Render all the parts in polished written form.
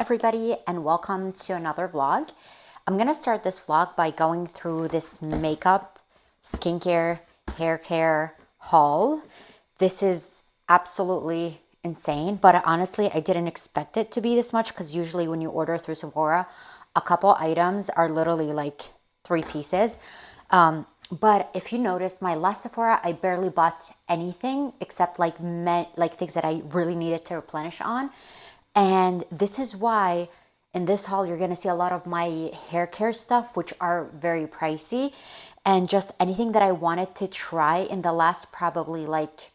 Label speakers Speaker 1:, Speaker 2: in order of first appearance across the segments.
Speaker 1: everybody, and welcome to another vlog. I'm gonna start this vlog by going through this makeup, skincare, hair care haul. This is absolutely insane, but honestly I didn't expect it to be this much because usually when you order through Sephora, a couple items are literally like 3 pieces. But if you noticed, my last Sephora, I barely bought anything except like things that I really needed to replenish on. And this is why in this haul, you're going to see a lot of my hair care stuff, which are very pricey, and just anything that I wanted to try in the last probably like,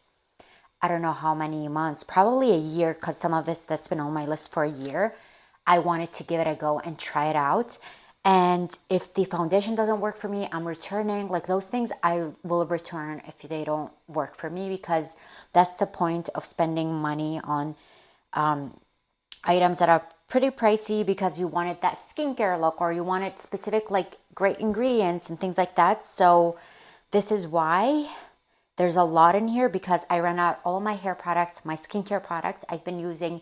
Speaker 1: I don't know how many months, probably a year, because some of this that's been on my list for a year. I wanted to give it a go and try it out. And if the foundation doesn't work for me, I'm returning. Like those things I will return if they don't work for me, because that's the point of spending money on items that are pretty pricey, because you wanted that skincare look or you wanted specific like great ingredients and things like that. So this is why there's a lot in here, because I ran out all my hair products, my skincare products. I've been using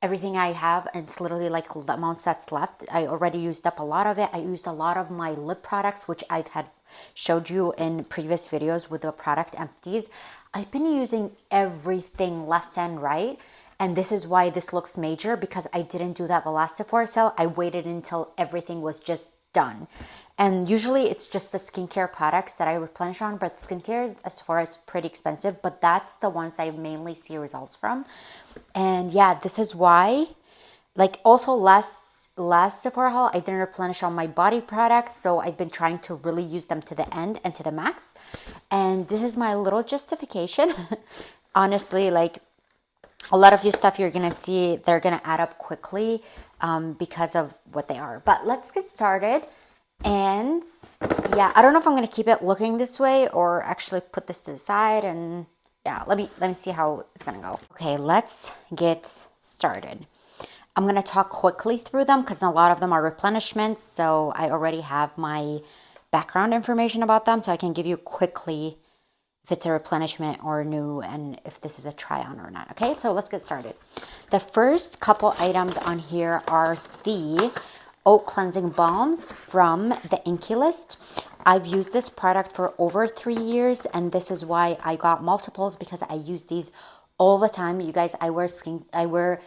Speaker 1: everything I have, and it's literally like the amounts that's left. I already used up a lot of it. I used a lot of my lip products, which I've had showed you in previous videos with the product empties. I've been using everything left and right. And this is why this looks major, because I didn't do that the last Sephora sale. I waited until everything was just done. And usually it's just the skincare products that I replenish on, but skincare is, as far as pretty expensive, but that's the ones I mainly see results from. And yeah, this is why, like also last Sephora haul, I didn't replenish all my body products. So I've been trying to really use them to the end and to the max. And this is my little justification. Honestly, like, a lot of your stuff you're gonna see, they're gonna add up quickly because of what they are. But let's get started. And yeah, I don't know if I'm gonna keep it looking this way or actually put this to the side. And yeah, let me see how it's gonna go. Okay, let's get started. I'm gonna talk quickly through them because a lot of them are replenishments. So I already have my background information about them, so I can give you quickly if it's a replenishment or new, and if this is a try on or not. Okay, so let's get started. The first couple items on here are the Oat Cleansing Balms from the Inky List. I've used this product for over 3 years, and this is why I got multiples, because I use these all the time. You guys, I wear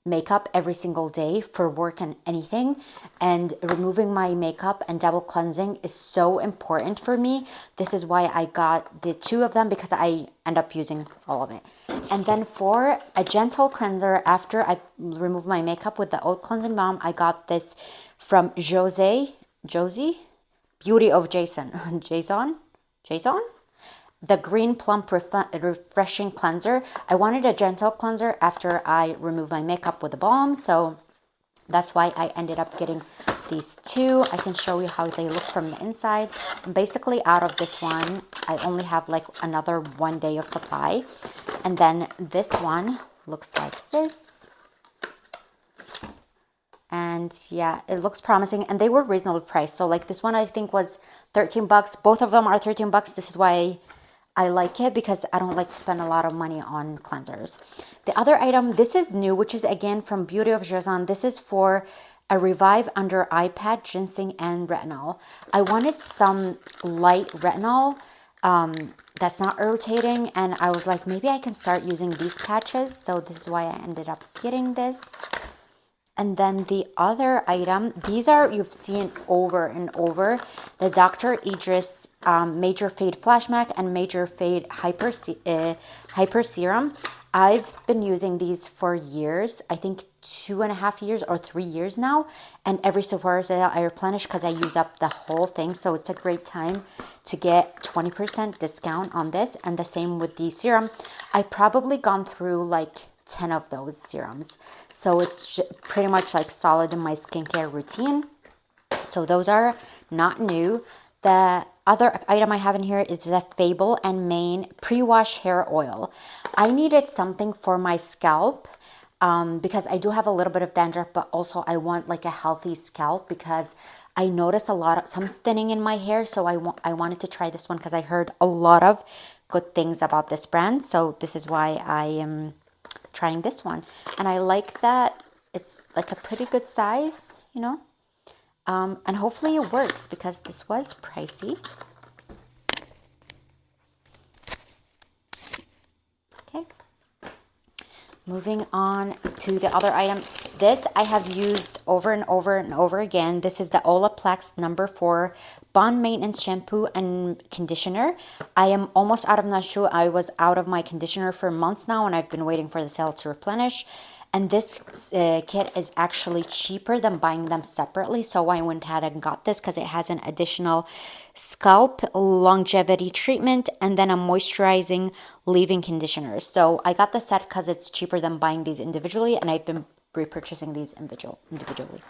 Speaker 1: makeup every single day for work and anything, and removing my makeup and double cleansing is so important for me. This is why I got the 2 of them, because I end up using all of it. And then for a gentle cleanser after I remove my makeup with the Oat Cleansing Balm, I got this from Josie Beauty of Jason, the Green Plump Refreshing Cleanser. I wanted a gentle cleanser after I removed my makeup with the balm, so that's why I ended up getting these 2. I can show you how they look from the inside. And basically out of this one, I only have like another 1 day of supply. And then this one looks like this. And yeah, it looks promising, and they were reasonably priced. So like this one I think was 13 bucks. Both of them are 13 bucks. This is why I like it, because I don't like to spend a lot of money on cleansers. The other item, this is new, which is again from Beauty of Jason. This is for a Revive Under Eye Pad, Ginseng and Retinol. I wanted some light retinol that's not irritating, and I was like, maybe I can start using these patches. So this is why I ended up getting this. And then the other item, these are, you've seen over and over, the Dr. Idris Major Fade Flash Mask and Major Fade Hyper Serum. I've been using these for years, I think 2.5 years or 3 years now. And every Sephora sale I replenish because I use up the whole thing. So it's a great time to get 20% discount on this. And the same with the serum. I've probably gone through like 10 of those serums, so it's pretty much like solid in my skincare routine. So those are not new. The other item I have in here is the Fable and Mane pre-wash hair oil. I needed something for my scalp because I do have a little bit of dandruff, but also I want like a healthy scalp, because I noticed some thinning in my hair. So I wanted to try this one because I heard a lot of good things about this brand. So this is why I am trying this one. And I like that it's like a pretty good size, you know. And hopefully it works because this was pricey. Okay. Moving on to the other item. This I have used over and over and over again. This is the Olaplex number 4 Bond Maintenance Shampoo and Conditioner. I am almost out of that shampoo. I was out of my conditioner for months now, and I've been waiting for the sale to replenish. And this kit is actually cheaper than buying them separately. So I went ahead and got this because it has an additional scalp longevity treatment and then a moisturizing leave-in conditioner. So I got the set because it's cheaper than buying these individually, and I've been repurchasing these individually.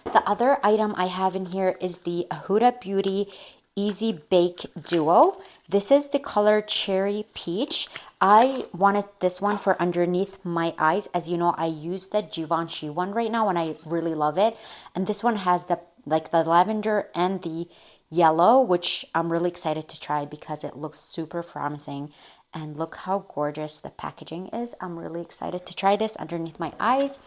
Speaker 1: The other item I have in here is the Huda Beauty Easy Bake Duo. This is the color Cherry Peach. I wanted this one for underneath my eyes. As you know, I use the Givenchy one right now and I really love it. And this one has the lavender and the yellow, which I'm really excited to try because it looks super promising. And look how gorgeous the packaging is. I'm really excited to try this underneath my eyes.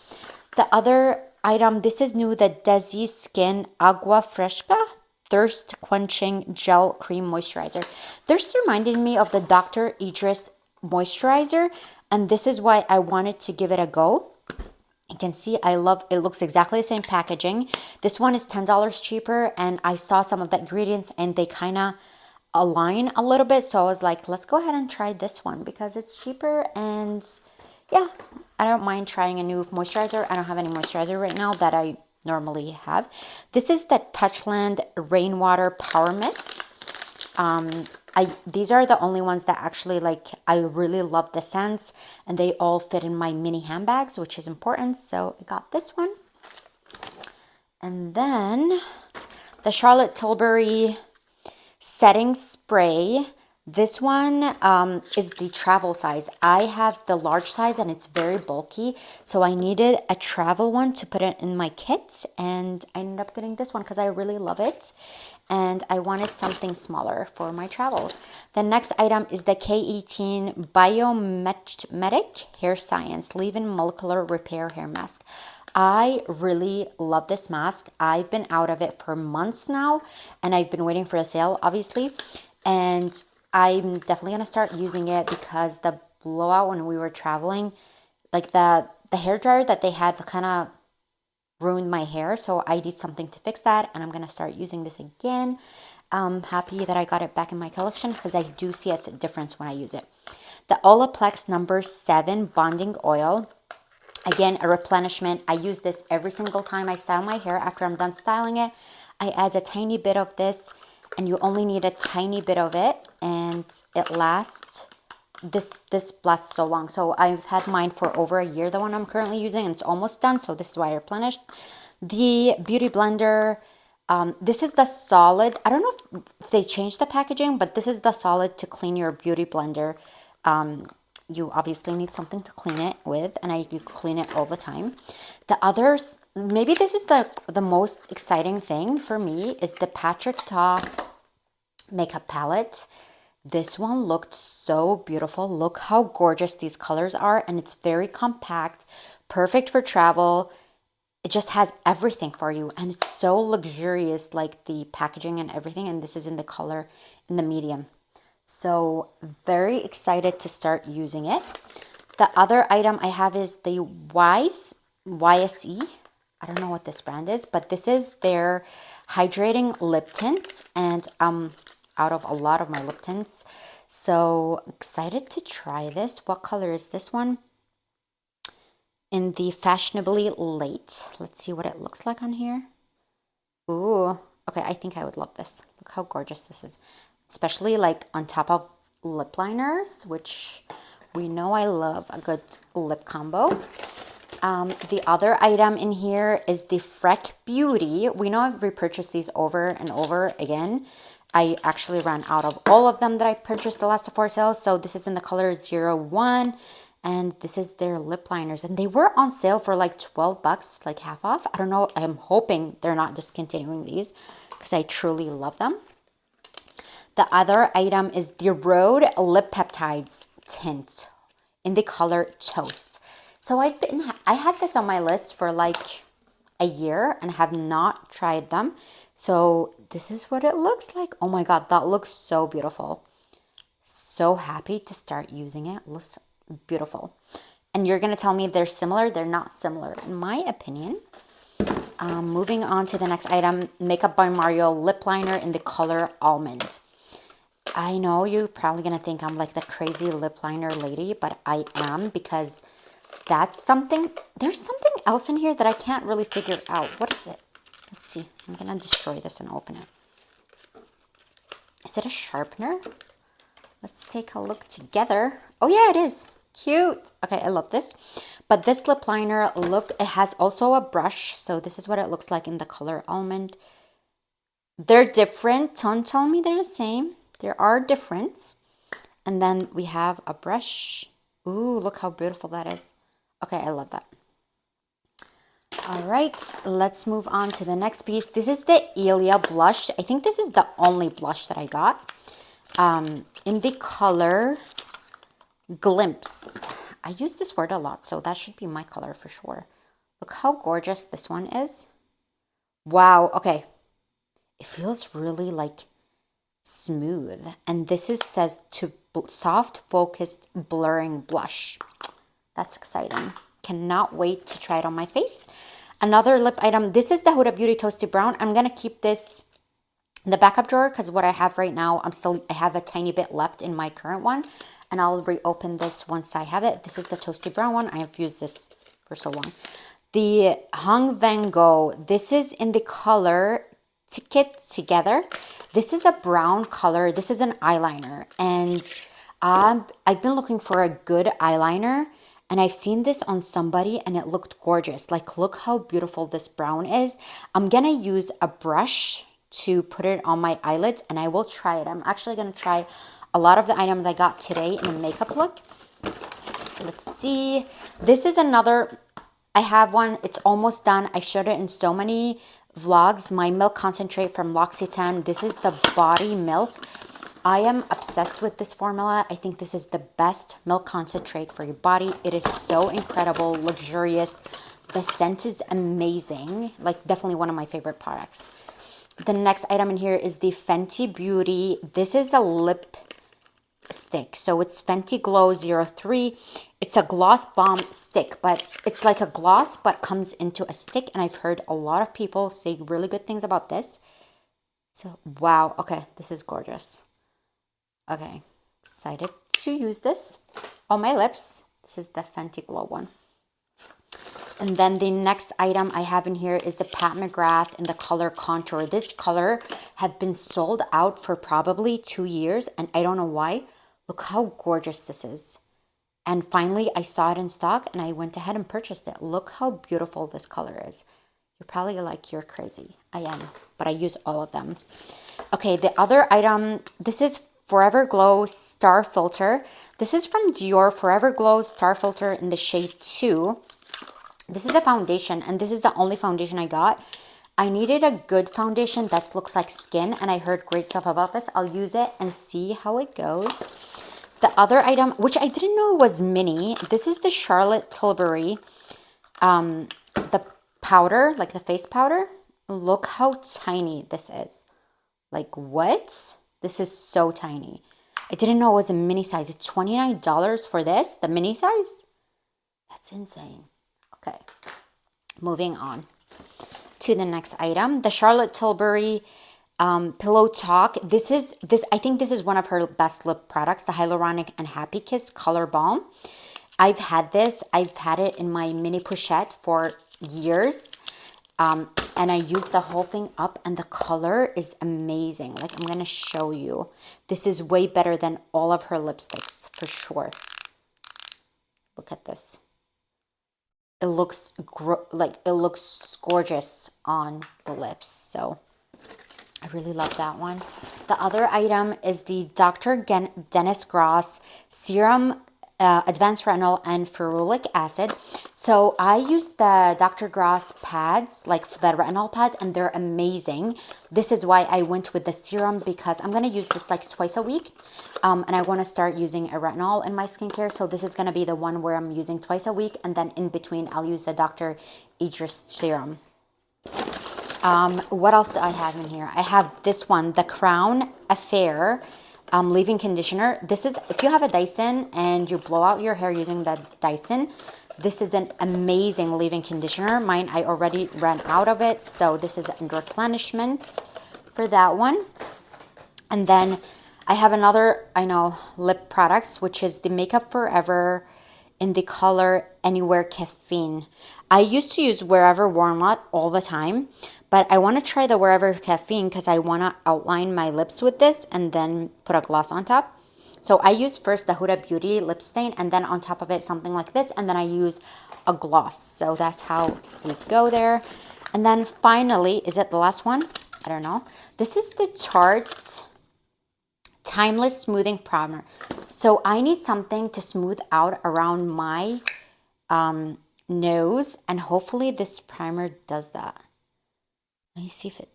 Speaker 1: The other item, this is new, the Desi Skin Agua Fresca Thirst Quenching Gel Cream Moisturizer. This reminded me of the Dr. Idris moisturizer, and this is why I wanted to give it a go. You can see I love it. Looks exactly the same packaging. This one is $10 cheaper, and I saw some of the ingredients and they kind of align a little bit, so I was like, let's go ahead and try this one because it's cheaper. And yeah, I don't mind trying a new moisturizer. I don't have any moisturizer right now that I normally have. This is the Touchland Rainwater Power Mist. These are the only ones that actually, like, I really love the scents, and they all fit in my mini handbags, which is important. So I got this one. And then the Charlotte Tilbury Setting Spray. This one is the travel size. I have the large size and it's very bulky, so I needed a travel one to put it in my kit, and I ended up getting this one because I really love it and I wanted something smaller for my travels. The next item is the K18 Biometric Hair Science Leave-In Molecular Repair Hair Mask. I really love this mask. I've been out of it for months now, and I've been waiting for a sale, obviously. And I'm definitely going to start using it because the blowout when we were traveling, like the hair dryer that they had kind of ruined my hair. So I need something to fix that, and I'm going to start using this again. I'm happy that I got it back in my collection because I do see a difference when I use it. The Olaplex number 7 Bonding Oil. Again, a replenishment. I use this every single time I style my hair. After I'm done styling it, I add a tiny bit of this, and you only need a tiny bit of it, and it lasts. This lasts so long. So I've had mine for over a year, the one I'm currently using, and it's almost done. So this is why I replenished. The Beauty Blender. This is the solid. I don't know if they changed the packaging, but this is the solid to clean your beauty blender. You obviously need something to clean it with, and you clean it all the time. The others, maybe this is the most exciting thing for me, is the Patrick Ta makeup palette. This one looked so beautiful. Look how gorgeous these colors are, and it's very compact, perfect for travel. It just has everything for you, and it's so luxurious, like the packaging and everything. And this is in the color in the medium. So very excited to start using it. The other item I have is the YSE. I don't know what this brand is, but this is their hydrating lip tint, and out of a lot of my lip tints. So excited to try this. What color is this one? In the Fashionably Late. Let's see what it looks like on here. Ooh, okay, I think I would love this. Look how gorgeous this is. Especially like on top of lip liners, which we know I love a good lip combo. The other item in here is the Freck Beauty. We know I've repurchased these over and over again. I actually ran out of all of them that I purchased the last Sephora sale. So this is in the color 01. And this is their lip liners. And they were on sale for like $12, like half off. I don't know. I'm hoping they're not discontinuing these because I truly love them. The other item is the Rhode Lip Peptides tint in the color Toast. So I had this on my list for like a year and have not tried them. So this is what it looks like. Oh my God, that looks so beautiful. So happy to start using it. It looks beautiful. And you're going to tell me they're similar. They're not similar, in my opinion. Moving on to the next item, Makeup by Mario lip liner in the color Almond. I know you're probably going to think I'm like the crazy lip liner lady, but I am, because that's something. There's something else in here that I can't really figure out. What is it? Let's see. I'm going to destroy this and open it. Is it a sharpener? Let's take a look together. Oh yeah, it is. Cute. Okay, I love this. But this lip liner, look, it has also a brush. So this is what it looks like in the color Almond. They're different. Don't tell me they're the same. There are different. And then we have a brush. Ooh, look how beautiful that is. Okay, I love that. All right, let's move on to the next piece. This is the Elia blush. I think this is the only blush that I got. In the color Glimpse. I use this word a lot, so that should be my color for sure. Look how gorgeous this one is. Wow, okay. It feels really like smooth. And this says to soft focused blurring blush. That's exciting. Cannot wait to try it on my face. Another lip item. This is the Huda Beauty Toasty Brown. I'm going to keep this in the backup drawer because what I have right now, I have a tiny bit left in my current one. And I'll reopen this once I have it. This is the Toasty Brown one. I have used this for so long. The Hung Van Gogh. This is in the color Ticket Together. This is a brown color. This is an eyeliner. And I've been looking for a good eyeliner. And I've seen this on somebody and it looked gorgeous. Like, look how beautiful this brown is. I'm going to use a brush to put it on my eyelids and I will try it. I'm actually going to try a lot of the items I got today in a makeup look. Let's see. This is another, I have one. It's almost done. I've showed it in so many vlogs. My milk concentrate from L'Occitane. This is the body milk. I am obsessed with this formula. I think this is the best milk concentrate for your body. It is so incredible, luxurious. The scent is amazing. Like, definitely one of my favorite products. The next item in here is the Fenty Beauty. This is a lip stick. So it's Fenty Glow 03. It's a gloss bomb stick, but it's like a gloss, but comes into a stick. And I've heard a lot of people say really good things about this. So, wow. Okay, this is gorgeous. Okay, excited to use this on my lips. This is the Fenty Glow one. And then the next item I have in here is the Pat McGrath in the color Contour. This color had been sold out for probably 2 years, and I don't know why. Look how gorgeous this is. And finally, I saw it in stock, and I went ahead and purchased it. Look how beautiful this color is. You're probably like, you're crazy. I am, but I use all of them. Okay, the other item, this is Forever Glow Star Filter. This is from Dior, Forever Glow Star Filter in the shade 2. This is a foundation, and this is the only foundation I got. I needed a good foundation that looks like skin, and I heard great stuff about this. I'll use it and see how it goes. The other item, which I didn't know was mini, this is the Charlotte Tilbury, the powder, like the face powder. Look how tiny this is. Like, what? This is so tiny. I didn't know it was a mini size. It's $29 for this, the mini size. That's insane. Okay, moving on to the next item, the Charlotte Tilbury Pillow Talk. I think this is one of her best lip products, the Hyaluronic and Happy Kiss Color Balm. I've had this. I've had it in my mini pochette for years. And I used the whole thing up, and the color is amazing. Like, I'm going to show you. This is way better than all of her lipsticks, for sure. Look at this. It looks gorgeous on the lips. So I really love that one. The other item is the Dr. Dennis Gross Serum advanced retinol and ferulic acid. So I use the Dr. Gross pads, like the retinol pads, and they're amazing. This is why I went with the serum, because I'm going to use this like twice a week. And I want to start using a retinol in my skincare. So this is going to be the one where I'm using twice a week. And then in between, I'll use the Dr. Idris serum. What else do I have in here? I have this one, the Crown Affair leave-in conditioner. This is, if you have a Dyson and you blow out your hair using the Dyson, this is an amazing leave-in conditioner. Mine, I already ran out of it, so this is in replenishment for that one. And then I have another, I know, lip products, which is the Makeup Forever in the color Anywhere Caffeine. I used to use Wherever Walnut all the time, but I want to try the Wherever Caffeine because I want to outline my lips with this and then put a gloss on top. So I use first the Huda Beauty lip stain, and then on top of it something like this, and then I use a gloss. So that's how we go there. And then finally, is it the last one? I don't know. This is the Charts Timeless Smoothing Primer. So I need something to smooth out around my nose, and hopefully this primer does that. Let me see if it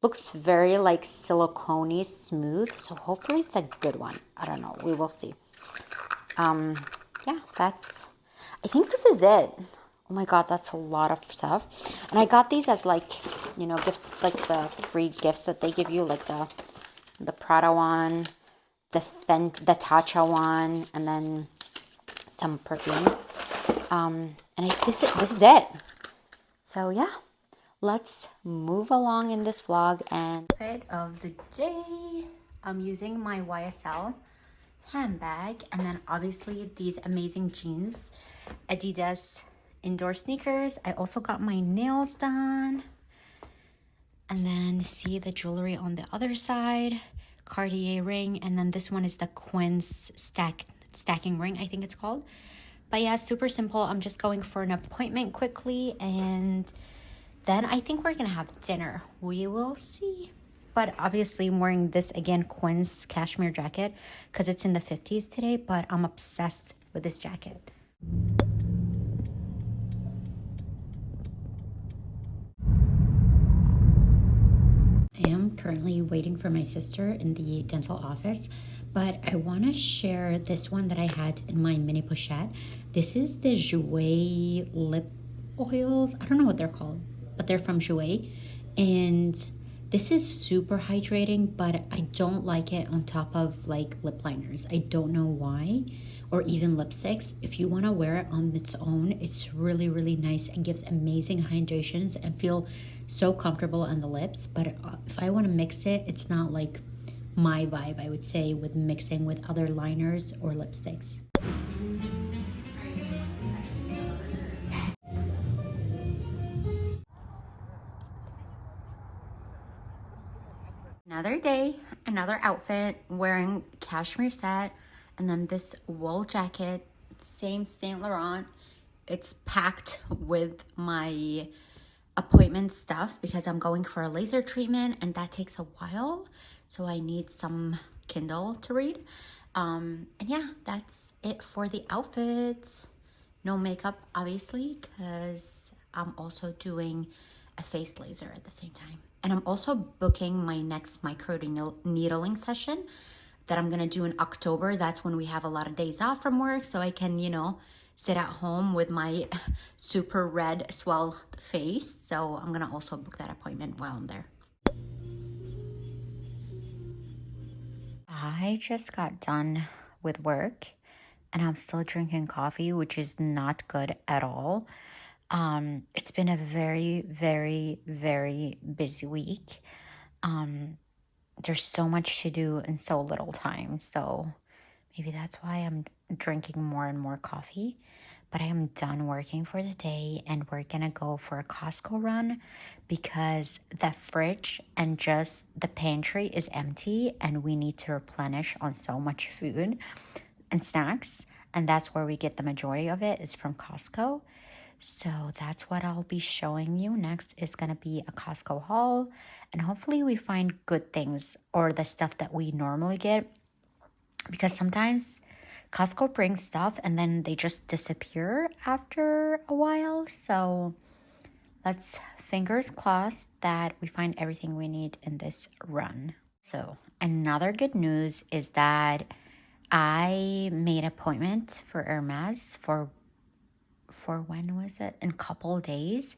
Speaker 1: looks very like silicone-y smooth. So hopefully it's a good one. I don't know. We will see. Yeah, I think this is it. Oh my God, that's a lot of stuff. And I got these as like, you know, gift, like the free gifts that they give you, like the Prada one, the Tatcha one, and then some perfumes. This is it. So yeah, let's move along in this vlog. And outfit of the day, I'm using my YSL handbag, and then obviously these amazing jeans, Adidas indoor sneakers. I also got my nails done. And then see the jewelry on the other side, Cartier ring, and then this one is the Quinn's stacking ring, I think it's called. But yeah, super simple. I'm just going for an appointment quickly, and then I think we're gonna have dinner. We will see. But obviously I'm wearing this again, Quinn's cashmere jacket, because it's in the 50s today, but I'm obsessed with this jacket. I am currently waiting for my sister in the dental office, but I want to share this one that I had in my mini pochette. This is the Jouer lip oils. I don't know what they're called, but they're from Jouer. And this is super hydrating, but I don't like it on top of like lip liners. I don't know why. Or even lipsticks. If you want to wear it on its own, it's really, really nice and gives amazing hydrations and feel so comfortable on the lips. But if I want to mix it, it's not like my vibe, I would say, with mixing with other liners or lipsticks. Another day, another outfit, wearing cashmere set, and then this wool jacket, same Saint Laurent. It's packed with my appointment stuff because I'm going for a laser treatment, and that takes a while, so I need some Kindle to read. And yeah, that's it for the outfits. No makeup, obviously, because I'm also doing a face laser at the same time. And I'm also booking my next micro needling session that I'm gonna do in October. That's when we have a lot of days off from work, so I can, you know, sit at home with my super red swelled face. So I'm gonna also book that appointment while I'm there. I just got done with work and I'm still drinking coffee, which is not good at all. It's been a very, very, very busy week. There's so much to do in so little time. So maybe that's why I'm drinking more and more coffee. But I am done working for the day and we're gonna go for a Costco run because the fridge and just the pantry is empty and we need to replenish on so much food and snacks. And that's where we get the majority of it, is from Costco. So that's what I'll be showing you next. Is gonna be a Costco haul, and hopefully we find good things or the stuff that we normally get, because sometimes Costco brings stuff and then they just disappear after a while. So let's fingers crossed that we find everything we need in this run. So another good news is that I made an appointment for Hermes for when was it? In a couple days.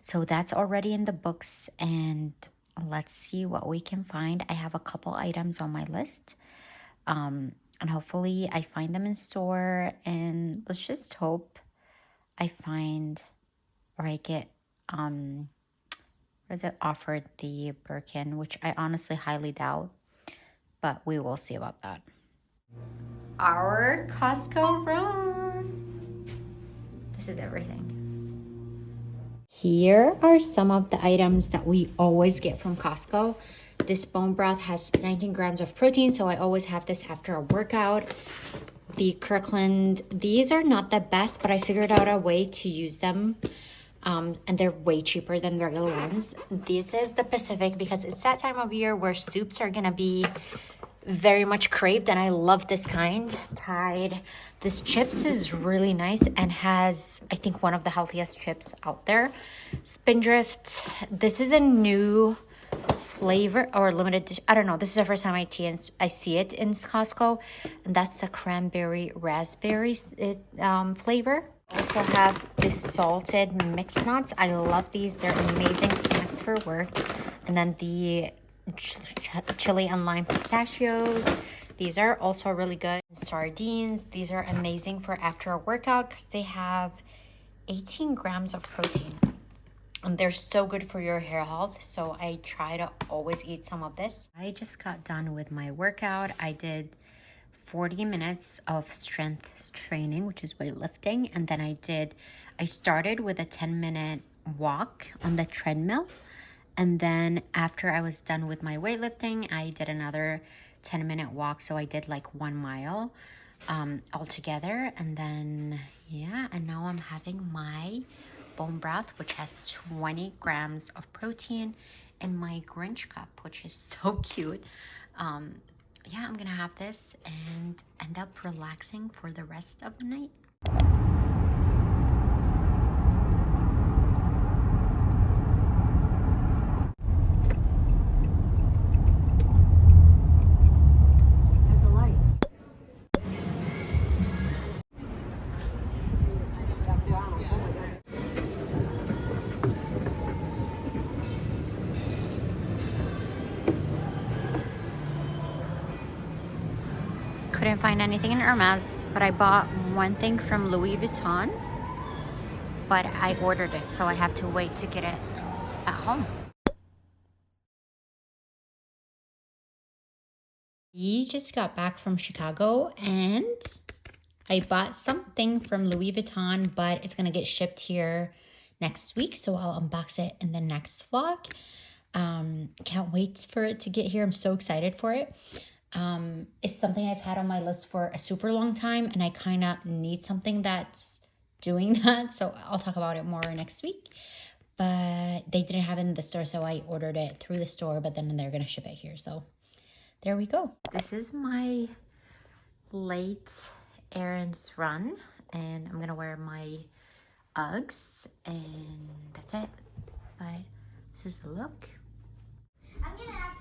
Speaker 1: So that's already in the books, and let's see what we can find. I have a couple items on my list. And hopefully I find them in store, and let's just hope I find or I get what is it, offered the Birkin, which I honestly highly doubt, but we will see about that. Our Costco run. This is everything. Here are some of the items that we always get from Costco. This bone broth has 19 grams of protein, so I always have this after a workout. The Kirkland, these are not the best, but I figured out a way to use them. And they're way cheaper than the regular ones. This is the Pacific because it's that time of year where soups are gonna be very much craved, and I love this kind. Tide. This chips is really nice and has, I think, one of the healthiest chips out there. Spindrift. This is a new flavor or limited dish. I don't know. This is the first time I see it in Costco, and that's the cranberry raspberry flavor. Also have this salted mixed nuts. I love these. They're amazing snacks for work. And then the chili and lime pistachios. These are also really good. Sardines. These are amazing for after a workout because they have 18 grams of protein. And they're so good for your hair health. So I try to always eat some of this. I just got done with my workout. I did 40 minutes of strength training, which is weightlifting. And then I started with a 10-minute walk on the treadmill. And then after I was done with my weightlifting, I did another 10-minute walk. So I did like 1 mile altogether. And then, yeah, and now I'm having my bone broth, which has 20 grams of protein, in my Grinch cup, which is so cute. Yeah, I'm gonna have this and end up relaxing for the rest of the night.
Speaker 2: At the light.
Speaker 1: Couldn't find anything in Hermes, but I bought one thing from Louis Vuitton, but I ordered it, so I have to wait to get it at home. We just got back from Chicago and I bought something from Louis Vuitton, but it's gonna get shipped here next week, so I'll unbox it in the next vlog. Can't wait for it to get here. I'm so excited for it. It's something I've had on my list for a super long time, and I kind of need something that's doing that, so I'll talk about it more next week. But they didn't have it in the store, so I ordered it through the store, but then they're gonna ship it here, so there we go. This is my late errands run, and I'm gonna wear my Uggs, and that's it. But this is the look.
Speaker 2: I'm gonna add